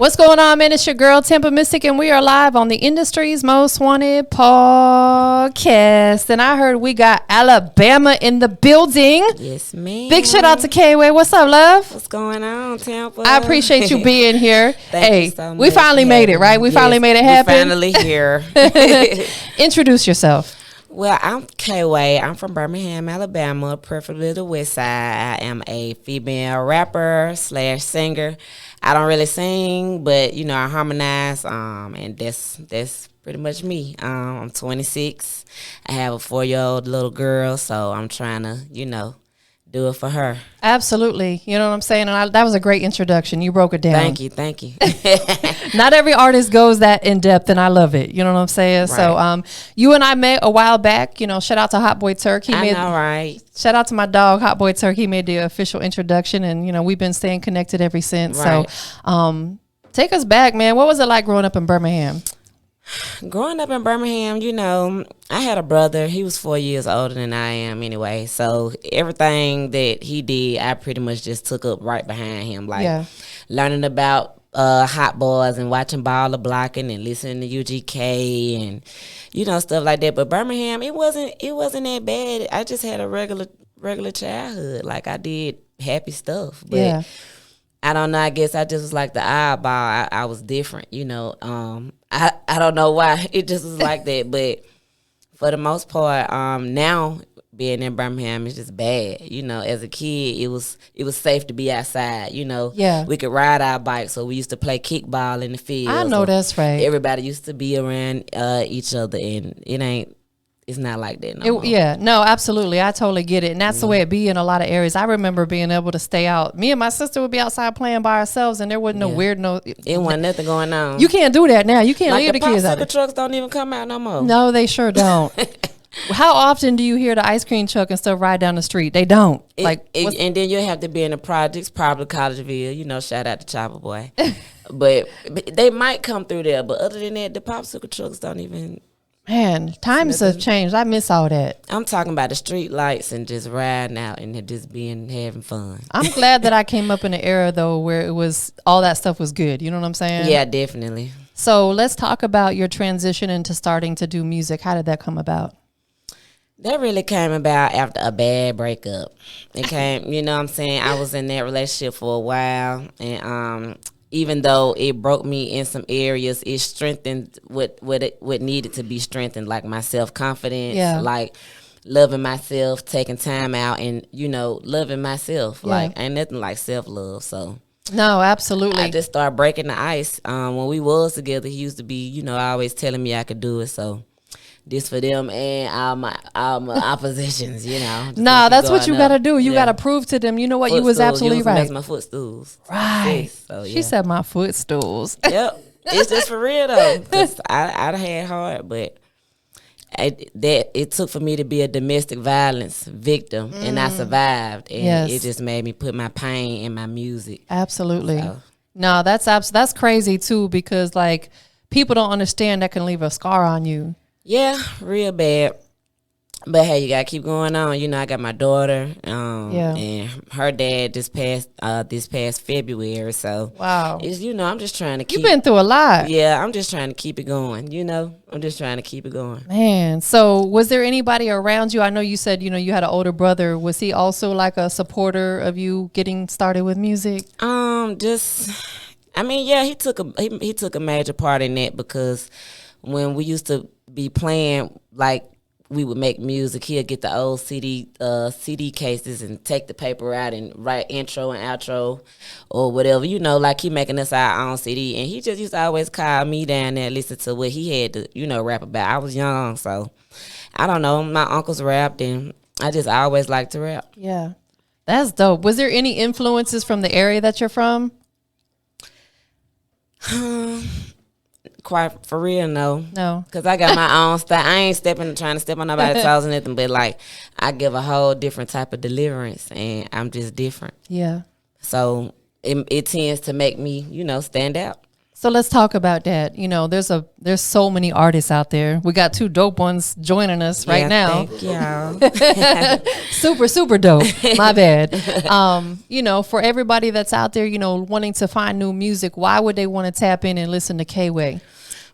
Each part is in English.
What's going on, man? It's your girl, TampaMystic, and we are live on the industry's most wanted podcast. And I heard we got Alabama in the building. Yes, ma'am. Big shout out to KayWay. What's up, love? What's going on, Tampa? I appreciate you being here. Thank you so much. We finally made it, right? We finally made it happen. We're finally here. Introduce yourself. Well, I'm KayWay. I'm from Birmingham, Alabama, preferably the West Side. I am a female rapper / singer. I don't really sing, but you know I harmonize. And that's pretty much me. I'm 26. I have a 4-year-old little girl, so I'm trying to do it for her. Absolutely. You know what I'm saying? And that was a great introduction. You broke it down. Thank you. Not every artist goes that in depth, and I love it. You know what I'm saying? Right. So you and I met a while back. You know, shout out to Hot Boy Turk. I know, right? Shout out to my dog, Hot Boy Turk. He made the official introduction, and, we've been staying connected ever since. Right. So take us back, man. What was it like growing up in Birmingham? Growing up in Birmingham, I had a brother. He was 4 years older than I am anyway. So everything that he did, I pretty much just took up right behind him. Like learning about hot boys and watching Baller Blocking and listening to UGK and, stuff like that. But Birmingham, it wasn't that bad. I just had a regular childhood. Like I did happy stuff. But I don't know. I guess I just was like the eyeball. I was different, I don't know why. It just was like that. But for the most part, now being in Birmingham is just bad. As a kid, it was safe to be outside. We could ride our bikes, so we used to play kickball in the field. I know that's right. Everybody used to be around each other, and it's not like that no more. Yeah, no, absolutely. I totally get it. And that's the way it be in a lot of areas. I remember being able to stay out. Me and my sister would be outside playing by ourselves, and there wasn't no weird, it wasn't nothing going on. You can't do that now. You can't leave the kids out. The trucks don't even come out no more. No, they sure don't. How often do you hear the ice cream truck and stuff ride down the street? They don't. And then you have to be in the projects, probably Collegeville. Shout out to Chopper Boy. but they might come through there. But other than that, the popsicle trucks don't even. Man, times have changed. I miss all that. I'm talking about the street lights and just riding out and just having fun. I'm glad that I came up in an era though where it was all that stuff was good. You know what I'm saying? Yeah, definitely. So let's talk about your transition into starting to do music. How did that come about? That really came about after a bad breakup. It came, what I'm saying? I was in that relationship for a while, and even though it broke me in some areas, it strengthened what needed to be strengthened, like my self-confidence, like loving myself, taking time out, and, loving myself. Like, ain't nothing like self-love, so. No, absolutely. I just started breaking the ice. When we was together, he used to be, always telling me I could do it, so. This for them and all my oppositions, Nah, that's what you gotta do. You gotta prove to them. You know what? You was absolutely right. That's my footstools. Right. So, she said my footstools. Yep. It's just for real though. Cause I had hard, but it took for me to be a domestic violence victim, and I survived. And it just made me put my pain in my music. Absolutely. So. No, that's crazy too, because like people don't understand that can leave a scar on you. Yeah, real bad. But hey, you gotta keep going on. I got my daughter, and her dad just passed this past February. So wow, it's I'm just trying to keep. You've been through a lot. Yeah, I'm just trying to keep it going. I'm just trying to keep it going. Man, so was there anybody around you? I know you said you had an older brother. Was he also like a supporter of you getting started with music? He took a major part in that, because when we used to be playing, like we would make music, he'll get the old CD cases and take the paper out and write intro and outro or whatever, like he making us our own CD. And he just used to always call me down there and listen to what he had to, rap about. I was young, so I don't know. My uncles rapped, and I always liked to rap. Yeah, that's dope. Was there any influences from the area that you're from? Quite for real, no. Because I got my own style. I ain't trying to step on nobody's toes or nothing, but like I give a whole different type of deliverance, and I'm just different. Yeah. So it tends to make me, stand out. So let's talk about that. You know, there's so many artists out there. We got 2 dope ones joining us right now. Thank y'all. Super dope. My bad. You know, for everybody that's out there, you know, wanting to find new music, why would they want to tap in and listen to KayWay?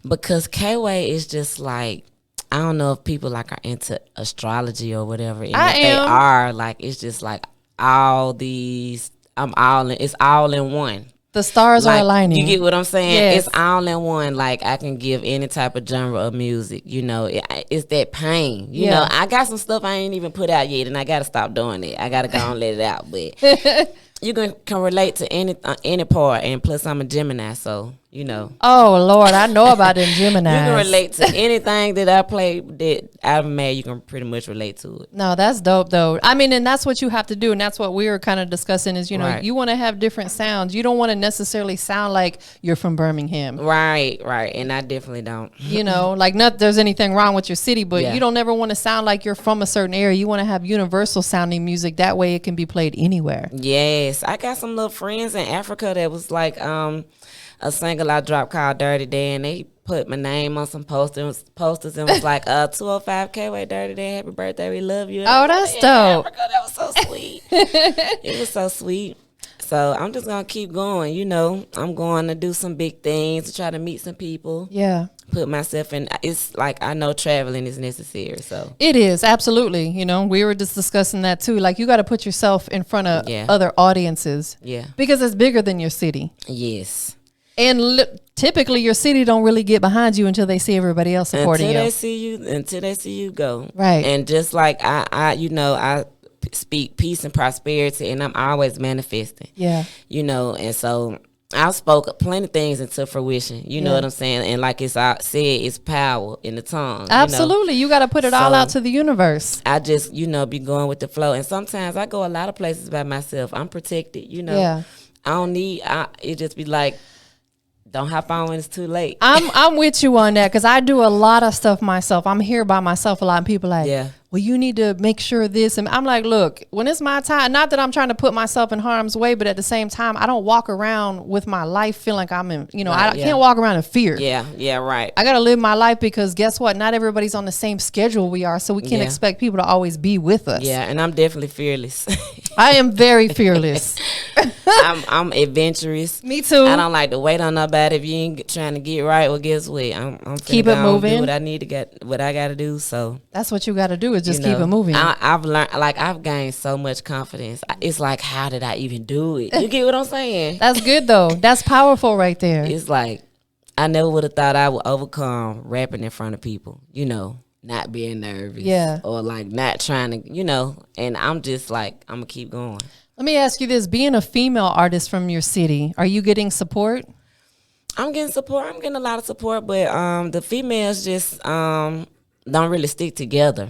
Because KayWay is just like, I don't know if people like are into astrology or whatever. And if they are, like, it's just like all these, it's all in one. The stars are aligning. You get what I'm saying? Yes. It's all in one. Like, I can give any type of genre of music. You know, it's that pain. You know, I got some stuff I ain't even put out yet, and I got to stop doing it. I got to go and let it out. But you can relate to any part, and plus I'm a Gemini, so you know. Oh Lord, I know about them Geminis. You can relate to anything that I play that I've made. You can pretty much relate to it. No, that's dope though. I mean, and that's what you have to do, and that's what we were kind of discussing. Is you know, you want to have different sounds. You don't want to necessarily sound like you're from Birmingham. Right, and I definitely don't. You know, like not there's anything wrong with your city, but you don't ever want to sound like you're from a certain area. You want to have universal sounding music. That way, it can be played anywhere. Yes, I got some little friends in Africa that was like a single I dropped called Dirty Day, and they put my name on some posters and was like 205KayWay Dirty Day, happy birthday, we love you. Oh, that's dope. Africa, that was so sweet. It was so sweet. So I'm just gonna keep going, you know. I'm going to do some big things, to try to meet some people. Yeah. Put myself in. It's like, I know traveling is necessary, so it is absolutely. You know, we were just discussing that too. Like, you got to put yourself in front of other audiences. Yeah. Because it's bigger than your city. Yes. And typically, your city don't really get behind you until they see everybody else supporting you. Until they see you go. Right. And just like I speak peace and prosperity, and I'm always manifesting. Yeah. You know, and so I spoke plenty of things into fruition. You know what I'm saying? And like I said, it's power in the tongue. Absolutely. You got to put it all out to the universe. I just, be going with the flow. And sometimes I go a lot of places by myself. I'm protected, you know. Yeah. I don't need, it just be like, don't hop on when it's too late. I'm with you on that, because I do a lot of stuff myself. I'm here by myself a lot, and people like, well, you need to make sure this. And I'm like, look, when it's my time, not that I'm trying to put myself in harm's way, but at the same time, I don't walk around with my life feeling like I'm in, I can't walk around in fear. Yeah, right. I got to live my life, because guess what? Not everybody's on the same schedule we are, so we can't expect people to always be with us. Yeah, and I'm definitely fearless. I am very fearless. I'm adventurous. Me too. I don't like to wait on nobody. If you ain't trying to get right, well, guess what? I'm keep it moving. Do what I need to get, what I got to do. So that's what you got to do, is just keep it moving. I've learned, like, I've gained so much confidence. It's like, how did I even do it? You get what I'm saying? That's good though. That's powerful right there. It's like, I never would have thought I would overcome rapping in front of people. Not being nervous. Yeah. Or like not trying to, and I'm just like, I'm gonna keep going. Let me ask you this: being a female artist from your city, are you getting support? I'm getting support. I'm getting a lot of support, but the females just don't really stick together.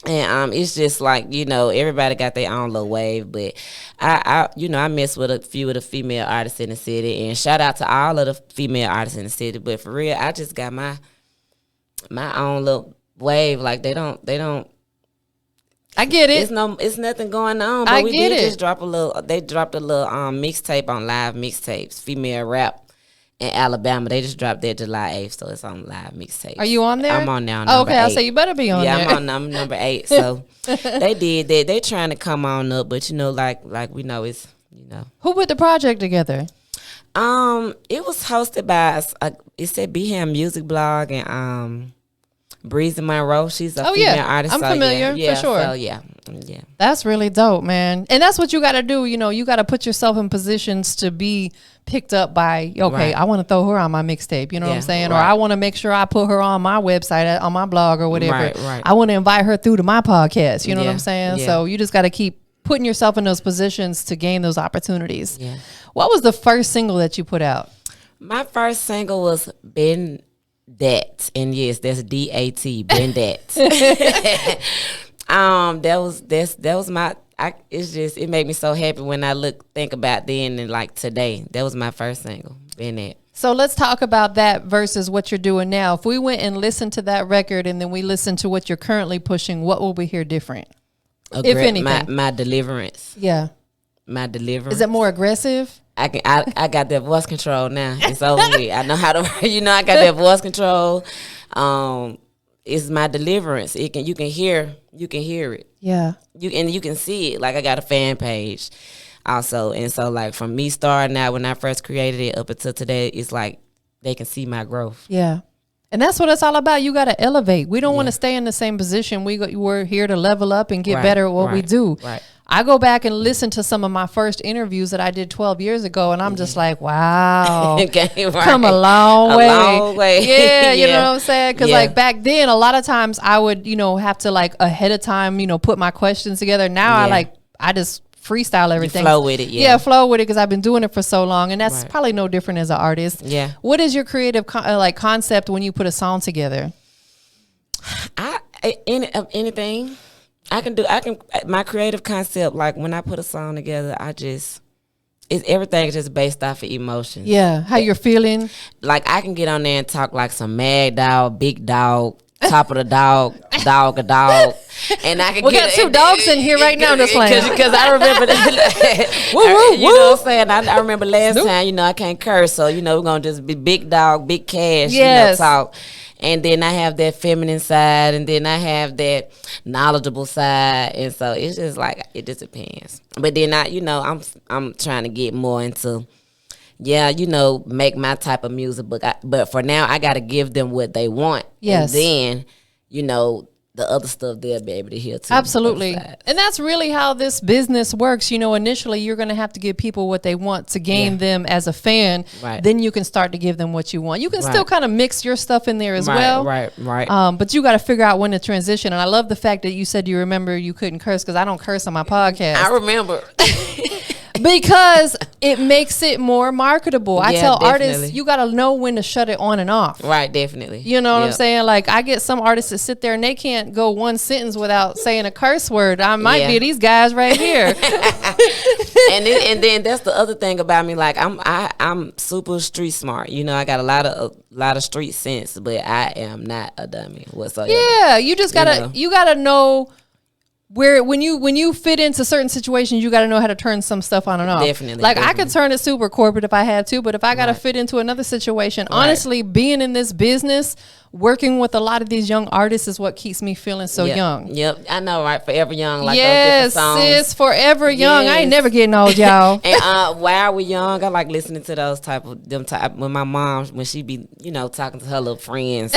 And it's just like, everybody got their own little wave, but I mess with a few of the female artists in the city, and shout out to all of the female artists in the city. But for real, I just got my own little wave. Like they don't. I get it. It's nothing going on. But we did just drop a little. They dropped a little mixtape on Live Mixtapes, female rap in Alabama. They just dropped that July 8th, so it's on Live Mixtapes. Are you on there? I'm on now. Okay, I'll say you better be on there. Yeah, I'm on number 8. So they did that. They trying to come on up, but like we know it's Who put the project together? It was hosted by it said Birmingham Music Blog and Breezy Monroe. She's a female artist. I'm familiar for sure. So yeah. That's really dope, man. And that's what you got to do. You got to put yourself in positions to be picked up by, right. I want to throw her on my mixtape. You know what I'm saying? Right. Or I want to make sure I put her on my website, on my blog or whatever. Right. I want to invite her through to my podcast. You know what I'm saying? Yeah. So you just got to keep putting yourself in those positions to gain those opportunities. Yeah. What was the first single that you put out? My first single was Been That. And yes, that's D-A-T, Been That. That was my, it made me so happy when I think about then and like today. That was my first single, Been That. So let's talk about that versus what you're doing now. If we went and listened to that record and then we listened to what you're currently pushing, what will we hear different? If anything. My deliverance. Yeah. My deliverance. Is it more aggressive? I got that voice control now. It's over with. I know how to, I got that voice control. It's my deliverance. You can hear it. Yeah. You can see it. Like, I got a fan page also. And so, like, from me starting out when I first created it up until today, it's like they can see my growth. Yeah. And that's what it's all about. You got to elevate. We don't want to stay in the same position. We're here to level up and get better at what we do. Right. I go back and listen to some of my first interviews that I did 12 years ago, and I'm just like, wow, come a long way. Long way. Yeah, you know what I'm saying? Because like back then, a lot of times I would, have to like ahead of time, put my questions together. Now I just freestyle everything. You flow with it. Yeah, flow with it because I've been doing it for so long, and that's probably no different as an artist. Yeah. What is your creative concept when you put a song together? Anything. My creative concept, like when I put a song together, everything is just based off of emotions. Yeah, how you're feeling. Like, I can get on there and talk like some mad dog, big dog, top of the dog, dog a dog. And I can we got two dogs in here right now just playing. Because I remember that. You know what I'm saying? I remember last time, I can't curse. So, we're going to just be big dog, big cash, talk. And then I have that feminine side, and then I have that knowledgeable side, and so it's just like, it just depends. But then I'm trying to get more into, make my type of music. But for now, I got to give them what they want. Yes. And then the other stuff they'll be able to hear too. Absolutely. And that's really how this business works. Initially you're going to have to give people what they want to gain them as a fan. Right. Then you can start to give them what you want. You can still kind of mix your stuff in there as well. Right. But you got to figure out when to transition. And I love the fact that you said you remember you couldn't curse, because I don't curse on my podcast. I remember. Because it makes it more marketable. I tell definitely. artists, you got to know when to shut it on and off. Right, definitely. You know what I'm saying? Like, I get some artists that sit there and they can't go one sentence without saying a curse word. I might be these guys right here. and then that's the other thing about me. Like, I'm super street smart. I got a lot of street sense, but I am not a dummy whatsoever. Yeah, you just gotta know where when you fit into certain situations, you got to know how to turn some stuff on and off. Definitely. I could turn it super corporate if I had to, but if I got to fit into another situation, honestly, being in this business, working with a lot of these young artists is what keeps me feeling so young. Yep, I know, right? Forever Young, like yes, those different songs. Sis, Forever Young. I ain't never getting old, y'all. And while we're young, I like listening to those when my mom, when she be, talking to her little friends.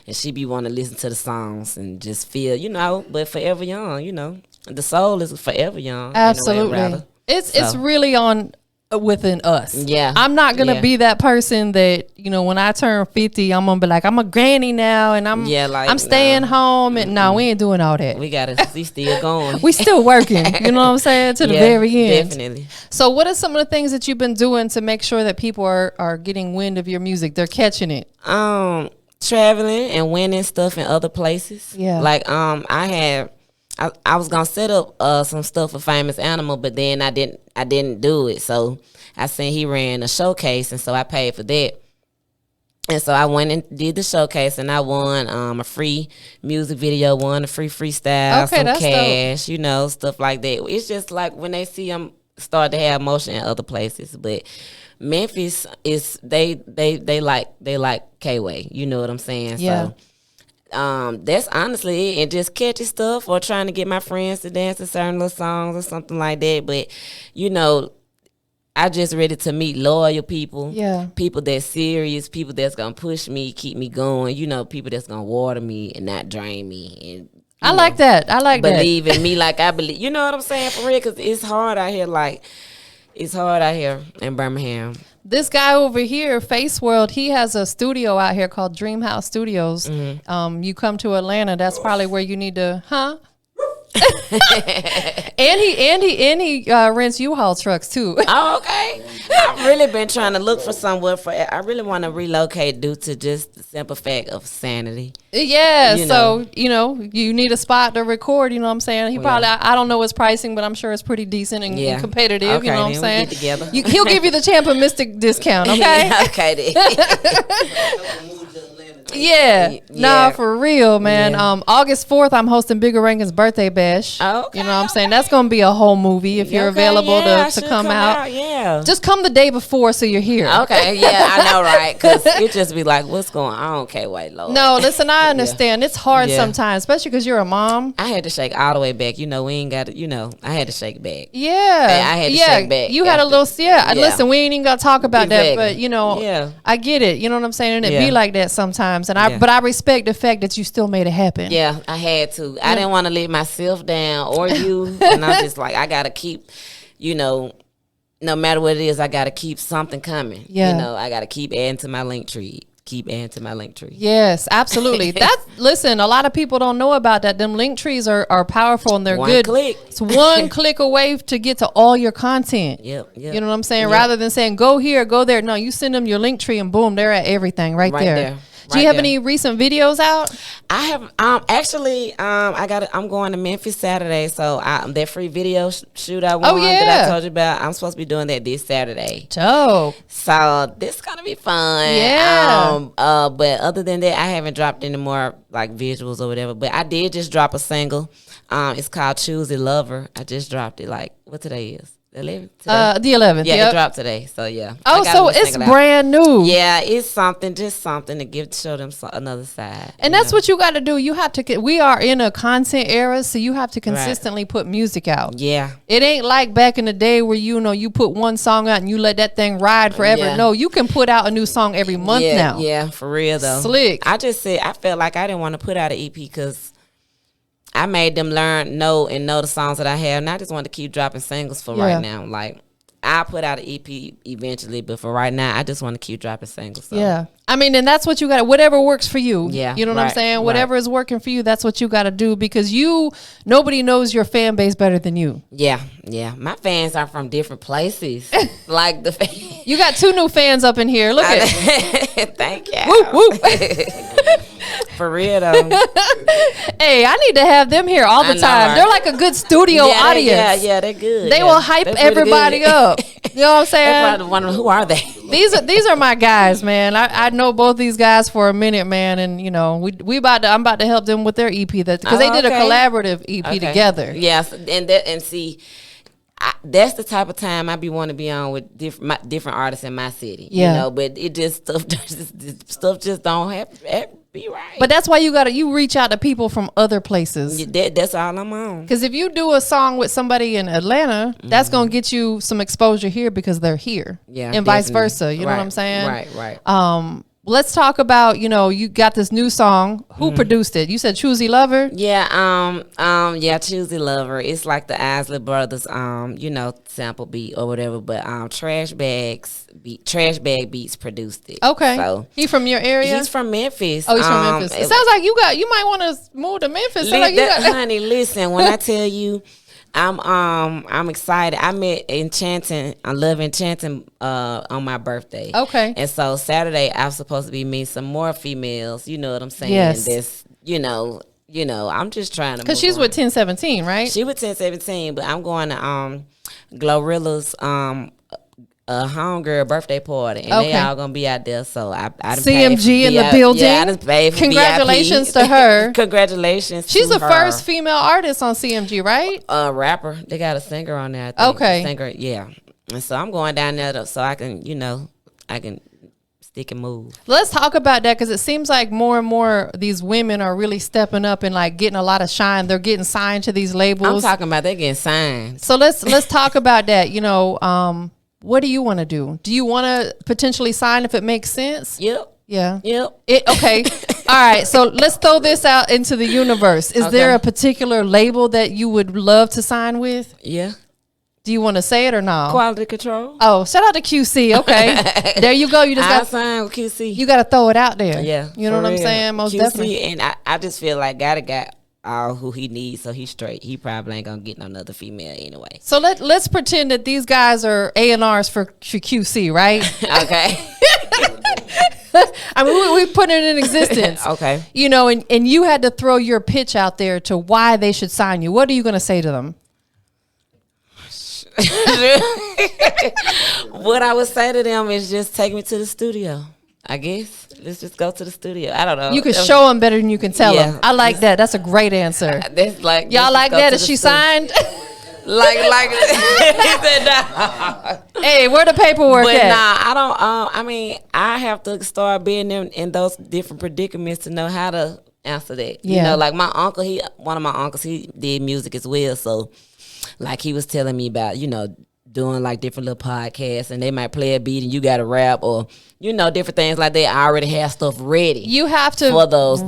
And she be wanting to listen to the songs and just feel, but forever young, the soul is forever young. Absolutely. It's really on within us. Yeah. I'm not going to be that person that, when I turn 50, I'm going to be like, I'm a granny now and I'm staying home. And no, we ain't doing all that. We got to be still going. We still working, you know what I'm saying, to the very end. Definitely. So what are some of the things that you've been doing to make sure that people are getting wind of your music? They're catching it. Traveling and winning stuff in other places. Yeah. Like I was gonna set up some stuff for Famous Animal, but then I didn't do it. So I seen he ran a showcase, and so I paid for that. And so I went and did the showcase, and I won a free music video, won a free freestyle, some cash, dope. Stuff like that. It's just like when they see them start to have motion in other places, but Memphis is they like KayWay, you know what I'm saying? Yeah. So that's honestly it, and just catchy stuff, or trying to get my friends to dance to certain little songs or something like that. But I just ready to meet loyal people. Yeah. People that's serious, people that's gonna push me, keep me going, people that's gonna water me and not drain me. And I like that. Believe in me like I believe. You know what I'm saying? For real, because it's hard out here. It's hard out here in Birmingham. This guy over here, Face World, he has a studio out here called Dream House Studios. Mm-hmm. You come to Atlanta, that's probably where you need to, and he rents U-Haul trucks too. Oh, okay. I've really been trying to look for somewhere I really want to relocate due to just the simple fact of sanity. Yeah, so you need a spot to record. You know what I'm saying? He probably I don't know his pricing, but I'm sure it's pretty decent and competitive. Okay, you know what I'm saying? Get together. He'll give you the TampaMystic discount. Okay. Okay. Then. Yeah. Nah, for real, man. Yeah. August 4th, I'm hosting Bigger Rankin's birthday bash. Okay. You know what I'm saying? That's going to be a whole movie if you're available to come out. Yeah. Just come the day before so you're here. Okay. Yeah, I know, right? Because it just be like, what's going on, KayWay, Lord? No, listen, I understand. It's hard sometimes, especially because you're a mom. I had to shake all the way back. You know, we ain't got to, I had to shake back. Yeah. I had to shake back. You had a little, listen, we ain't even got to talk about that, but, I get it. You know what I'm saying? And it be like that sometimes. And but I respect the fact that you still made it happen. Yeah, I had to. I didn't want to let myself down or you. And I'm just like, I got to keep, no matter what it is, I got to keep something coming. Yeah. I got to keep adding to my link tree. Yes, absolutely. Listen, a lot of people don't know about that. Them link trees are powerful and they're good. Click. It's one click away to get to all your content. Yep. You know what I'm saying? Rather than saying go here, go there. No, you send them your link tree and boom, they're at everying right there. Do you have any recent videos out? I have actually I'm going to Memphis Saturday, so that free video shoot I won that I told you about. I'm supposed to be doing that this Saturday. Dope. So this is gonna be fun. Yeah. But other than that, I haven't dropped any more like visuals or whatever. But I did just drop a single. It's called Choosy Lover. I just dropped it like what today is. The 11th. Yeah, it dropped today. So yeah. Oh, so it's brand new. Yeah, it's just something to show them another side. And that's what you got to do. You have to. We are in a content era, so you have to consistently put music out. Yeah. It ain't like back in the day where you put one song out and you let that thing ride forever. Yeah. No, you can put out a new song every month now. Yeah, for real though. Slick. I felt like I didn't want to put out an EP because I made them know the songs that I have, and I just want to keep dropping singles for right now. Like, I'll put out an EP eventually, but for right now, I just want to keep dropping singles. So. Yeah. I mean, and that's what you got. Whatever works for you. Yeah. You know what I'm saying? Whatever is working for you, that's what you got to do because nobody knows your fan base better than you. Yeah. Yeah. My fans are from different places. Like the fans. You got 2 new fans up in here. Look at it. Thank you. Whoop, whoop. For real though. Hey, I need to have them here all the time. Right? They're like a good studio audience. Yeah, they're good. They will hype everybody up. You know what I'm saying? They're probably wondering who are they? These are my guys, man. I know both these guys for a minute, man, and I'm about to help them with their EP because they did a collaborative EP together. Yes, and see. That's the type of time I be want to be on with different artists in my city. Yeah. But it just stuff just don't happen. Be right. But that's why you reach out to people from other places. That's all I'm on. Because if you do a song with somebody in Atlanta, that's gonna get you some exposure here because they're here. Yeah, and vice versa. You know what I'm saying? Right. Let's talk about, you got this new song. Who produced it? You said Choosy Lover? Yeah, Choosy Lover. It's like the Isley Brothers, sample beat or whatever, but Trash Bag Beats produced it. Okay. So he from your area? He's from Memphis. Oh, he's from Memphis. It sounds like you might want to move to Memphis. Honey, listen, when I tell you I'm excited. I met I love Enchanting on my birthday. Okay. And so Saturday I was supposed to be meeting some more females, you know what I'm saying? Yes. This, I'm just trying to. Because she's with 1017, right? She with 1017, but I'm going to Glorilla's homegirl birthday party, and they all gonna be out there. So I CMG in the building. Yeah, I done paid for Congratulations VIP. to her. Congratulations. She's to the first female artist on CMG, right? Rapper. They got a singer on there. I think. Okay. Singer, yeah. And so I'm going down there so I can, I can stick and move. Let's talk about that because it seems like more and more these women are really stepping up and like getting a lot of shine. They're getting signed to these labels. I'm talking about they getting signed. So let's talk about that. What do you want to do? Do you want to potentially sign if it makes sense? Yep. Yeah. Yep. Okay. All right. So let's throw this out into the universe. Is there a particular label that you would love to sign with? Yeah. Do you want to say it or no? Quality Control. Oh, shout out to QC. Okay. There you go. You just got to sign with QC. You got to throw it out there. Yeah. You know what I'm saying? Most QC, definitely. And I just feel like got all who he needs, so he's straight. He probably ain't gonna get no another female anyway. So let's pretend that these guys are A&Rs for QC, right? Okay. I mean, we put it in existence. Okay. And you had to throw your pitch out there to why they should sign you. What are you gonna say to them? What I would say to them is just take me to the studio. I guess let's just go to the studio. I don't know. You can show them better than you can tell them. I like that. That's a great answer. That's like y'all like that? Is she signed? like he said no. Hey, where the paperwork but at? Nah, I don't. I mean, I have to start being in those different predicaments to know how to answer that. Yeah. You know, like my uncle, one of my uncles, he did music as well. So, like he was telling me about, you know, doing like different little podcasts, and they might play a beat and you got to rap, or you know, different things like that. I already have stuff ready. You have to for those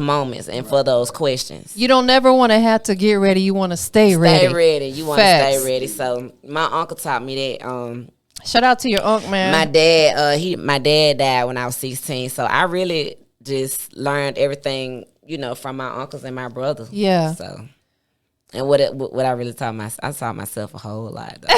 moments and for those questions. You don't never want to have to get ready. You want to stay ready. Stay ready. You want to stay ready. So my uncle taught me that. Shout out to your uncle, man. My dad died when I was 16, so I really just learned everything, you know, from my uncles and my brother. Yeah. So. And what I really taught I taught myself a whole lot, though.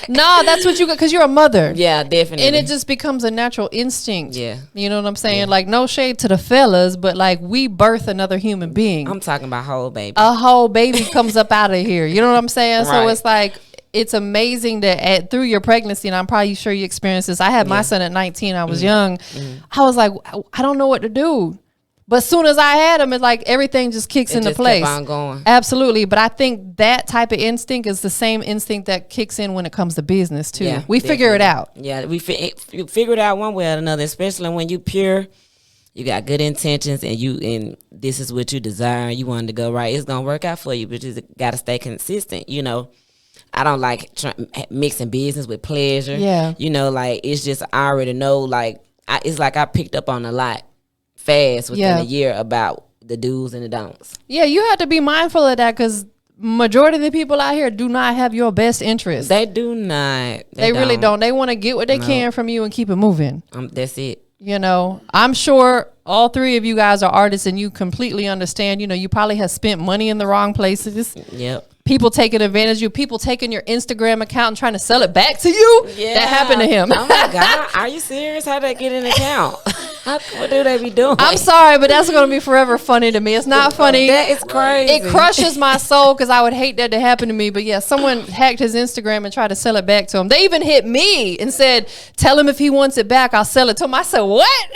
No, that's what you got, because you're a mother. Yeah, definitely. And it just becomes a natural instinct. Yeah. You know what I'm saying? Yeah. Like, no shade to the fellas, but like, we birth another human being. I'm talking about whole baby. A whole baby comes up out of here. You know what I'm saying? Right. So it's like, it's amazing that through your pregnancy, and I'm probably sure you experienced this. I had my son at 19. I was young. I was like, I don't know what to do. But as soon as I had him, it's like everything just kicks into place. Kept on going. Absolutely. But I think that type of instinct is the same instinct that kicks in when it comes to business too. Yeah, we figure it out. Yeah, we figure it out one way or another, especially when you pure, you got good intentions, and this is what you desire, you want to go right. It's going to work out for you, but you got to stay consistent, you know. I don't like mixing business with pleasure. Yeah. You know, like, it's just, I already know, like, it's like I picked up on a lot fast within a year about the do's and the don'ts. Yeah, you have to be mindful of that, because majority of the people out here do not have your best interest. They do not. They really don't. They want to get what they can from you and keep it moving. That's it. You know, I'm sure all three of you guys are artists, and you completely understand. You know, you probably have spent money in the wrong places. Yep. People taking advantage of you. People taking your Instagram account and trying to sell it back to you. Yeah. That happened to him. Oh my God. Are you serious? How'd they get an account? What do they be doing? I'm sorry, but that's going to be forever funny to me. It's not funny. That is crazy. It crushes my soul, because I would hate that to happen to me. But yeah, someone hacked his Instagram and tried to sell it back to him. They even hit me and said, tell him if he wants it back, I'll sell it to him. I said, what?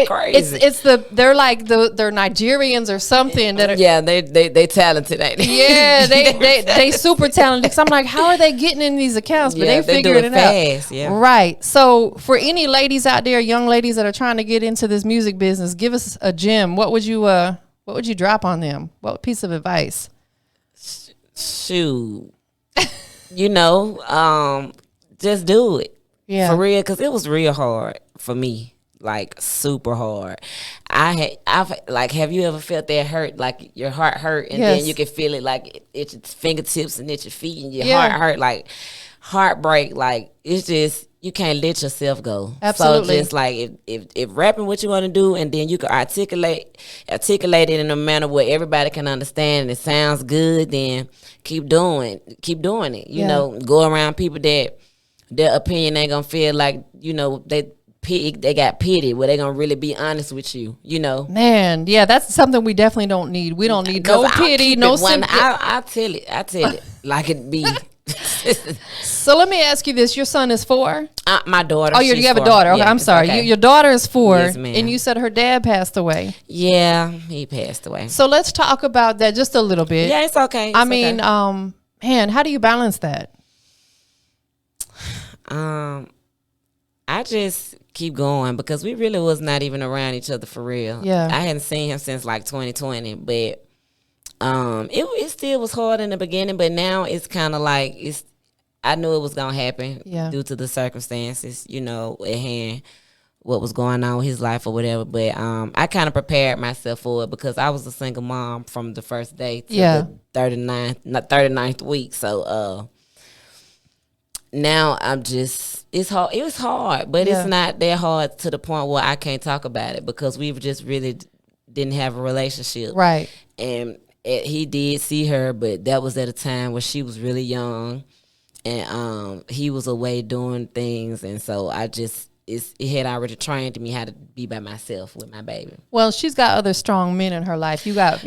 Crazy. They're Nigerians or something that are, they talented, ain't they? Yeah, they super talented. Cause I'm like, how are they getting in these accounts? But they figuring it fast, out. Yeah. Right. So for any ladies out there, young ladies that are trying to get into this music business, give us a gem. What would you drop on them? What piece of advice? Shoot. You know, just do it. Yeah. For real, because it was real hard for me. Like, super hard. I've like, have you ever felt that hurt, like your heart hurt, and then you can feel it like at your fingertips and at your feet, and your heart hurt, like heartbreak. Like, it's just, you can't let yourself go. Absolutely. So just like, if rapping what you want to do, and then you can articulate it in a manner where everybody can understand and it sounds good, then keep doing it. You know, go around people that their opinion ain't gonna feel like, you know, they got pity, where they gonna really be honest with you, you know. Man, yeah, that's something we definitely don't need. We don't need no pity, no sympathy. I tell it like it be. So let me ask you this: your son is 4. My daughter. Oh, you have a daughter. Okay, I'm sorry. Okay. Your daughter is 4, yes, ma'am. And you said her dad passed away. Yeah, he passed away. So let's talk about that just a little bit. Yeah, it's okay. I mean, man, how do you balance that? I just keep going, because we really was not even around each other for real. Yeah, I hadn't seen him since like 2020, but it still was hard in the beginning, but now it's kind of like, I knew it was gonna happen due to the circumstances, you know, at hand, what was going on with his life or whatever. But I kind of prepared myself for it, because I was a single mom from the first day to the 39th week. So now I'm just, it's hard. It was hard, but it's not that hard to the point where I can't talk about it, because we've just really didn't have a relationship. Right. And he did see her, but that was at a time where she was really young, and he was away doing things, and so I just it had already trained me how to be by myself with my baby. Well, she's got other strong men in her life. You got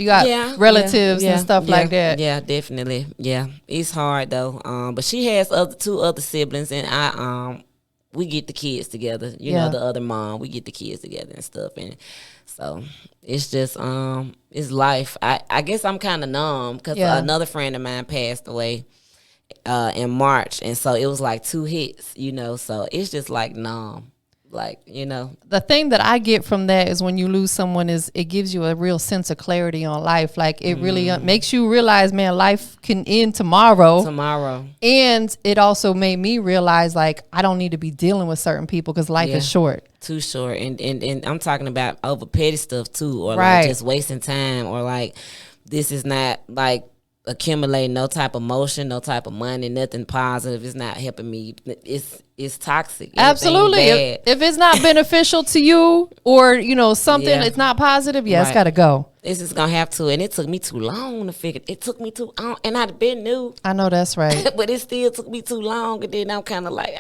relatives and stuff like that. Yeah, definitely. Yeah, it's hard though. But she has two other siblings, and we get the kids together. You know, the other mom, we get the kids together and stuff, and so it's just it's life. I guess I'm kind of numb because another friend of mine passed away in March, and so it was like 2 hits, you know, so it's just like numb, like, you know. The thing that I get from that is when you lose someone is it gives you a real sense of clarity on life. Like it really makes you realize, man, life can end tomorrow, and it also made me realize like I don't need to be dealing with certain people because life is short, too short, and I'm talking about over petty stuff too, or like just wasting time, or like this is not like accumulating no type of motion, no type of money, nothing positive. It's not helping me. It's toxic. Absolutely. If it's not beneficial to you, or you know something, it's not positive. It's got to go. It's just gonna have to. And it took me too long to figure. It took me too long, and I'd been new. I know that's right. But it still took me too long, and then I'm kind of like,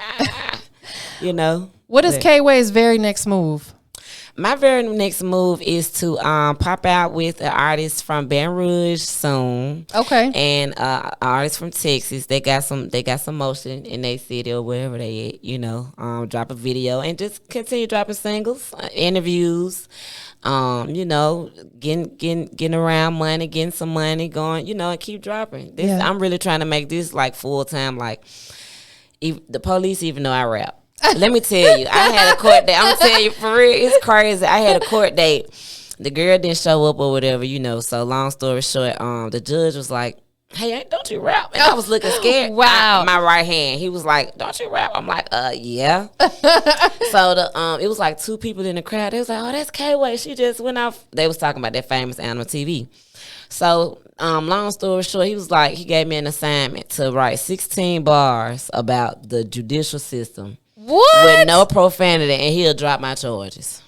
you know. What is KayWay's very next move? My very next move is to pop out with an artist from Baton Rouge soon. Okay. And an artist from Texas. They got some motion in their city or wherever they at, you know. Drop a video and just continue dropping singles, interviews, you know, getting around money, getting some money going, you know, and keep dropping. I'm really trying to make this like full time, like the police even know I rap. Let me tell you, I had a court date. I'm gonna tell you for real, it's crazy. I had a court date. The girl didn't show up or whatever, you know. So long story short, the judge was like, "Hey, don't you rap?" And I was looking scared. Wow. My right hand. He was like, "Don't you rap?" I'm like, yeah. So it was like 2 people in the crowd. They was like, "Oh, that's KayWay. She just went off." They was talking about that famous animal TV. So, long story short, he was like, he gave me an assignment to write 16 bars about the judicial system. What? With no profanity, and he'll drop my charges.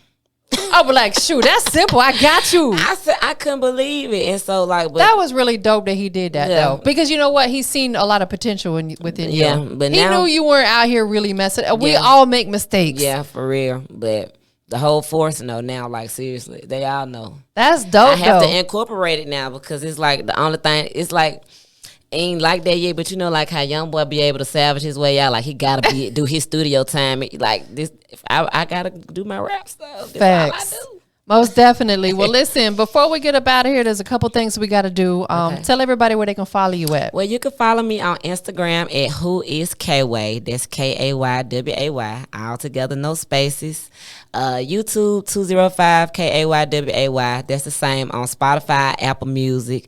I was like, shoot, that's simple. I got you. I said I couldn't believe it, and so like, but that was really dope that he did that though, because you know what, he's seen a lot of potential within you. Yeah, but he knew you weren't out here really messing. We all make mistakes. Yeah, for real. But the whole force know now, like seriously, they all know. That's dope. I have to incorporate it now because it's like the only thing. It's like. Ain't like that yet, but you know, like how young boy be able to salvage his way out. Like he gotta do his studio time. Like this, if I gotta do my rap stuff. That's all I do. Most definitely. Well, listen, before we get up out of here, there's a couple things we got to do. Tell everybody where they can follow you at. Well, you can follow me on Instagram at whoiskayWay. That's KayWay, all together, no spaces. YouTube 205KayWay. That's the same on Spotify, Apple Music.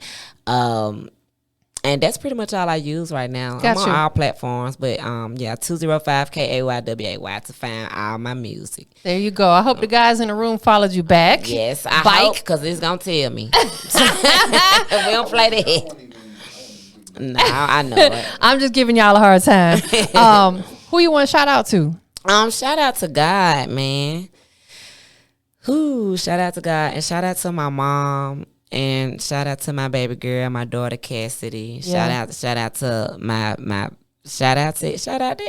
And that's pretty much all I use right now. I'm on all platforms, but 205KayWay to find all my music. There you go. I hope the guys in the room followed you back. Yes, I hope, because it's gonna tell me. We don't play that. No, I know it. I'm just giving y'all a hard time. Who you want to shout out to? Shout out to God, man. Shout out to God, and shout out to my mom. And shout out to my baby girl, my daughter Cassidy. Shout out to shout out to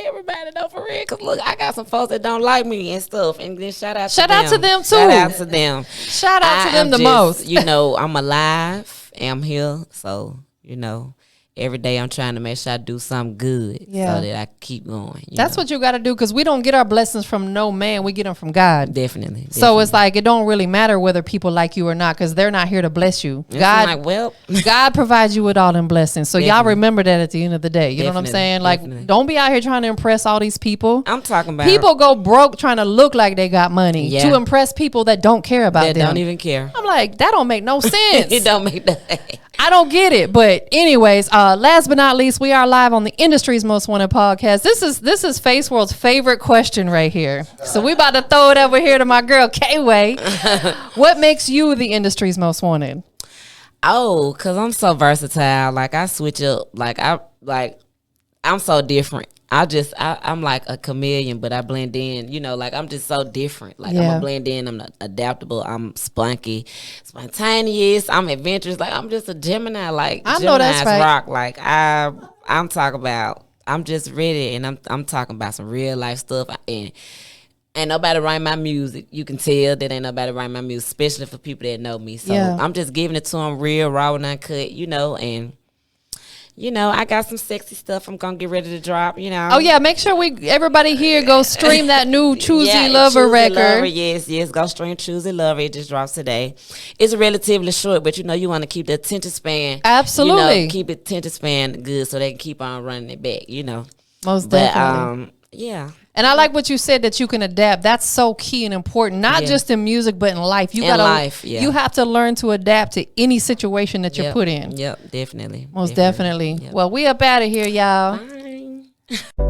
everybody though, for real. Cause look, I got some folks that don't like me and stuff. And then shout out to them too. Shout out to them. Shout out to them the most. You know, I'm alive. I'm here. So, you know, every day I'm trying to make sure I do something good so that I keep going. That's what you got to do, because we don't get our blessings from no man. We get them from God. Definitely. So it's like it don't really matter whether people like you or not, because they're not here to bless you. God provides you with all them blessings. So y'all remember that at the end of the day. You know what I'm saying? Like, don't be out here trying to impress all these people. I'm talking about people go broke trying to look like they got money to impress people that don't care about them. That don't even care. I'm like, that don't make no sense. It don't make that. I don't get it. But anyways, last but not least, we are live on the industry's most wanted podcast. This is Face World's favorite question right here. So we about to throw it over here to my girl KayWay. What makes you the industry's most wanted? Oh, cause I'm so versatile. Like I switch up. I'm so different. I'm like a chameleon, but I blend in, you know, like I'm just so different. Like I'm a blend in, I'm adaptable, I'm spunky, spontaneous, I'm adventurous. Like I'm just a Gemini, like I know that's right. Rock. Like I'm talking about, I'm just ready, and I'm talking about some real life stuff. And Ain't nobody write my music. You can tell that ain't nobody write my music, especially for people that know me. So I'm just giving it to them real, raw, and uncut, and I got some sexy stuff I'm gonna get ready to drop, Oh yeah, make sure everybody here go stream that new Choosy Lover record. Lover, yes, go stream Choosy Lover. It just drops today. It's relatively short, but you want to keep the attention span. Absolutely, keep the attention span good so they can keep on running it back. Most definitely. Yeah. And I like what you said, that you can adapt. That's so key and important, not just in music, but in life. You have to learn to adapt to any situation that you're put in. Yep, definitely. Most definitely. Yep. Well, we up out of here, y'all. Bye.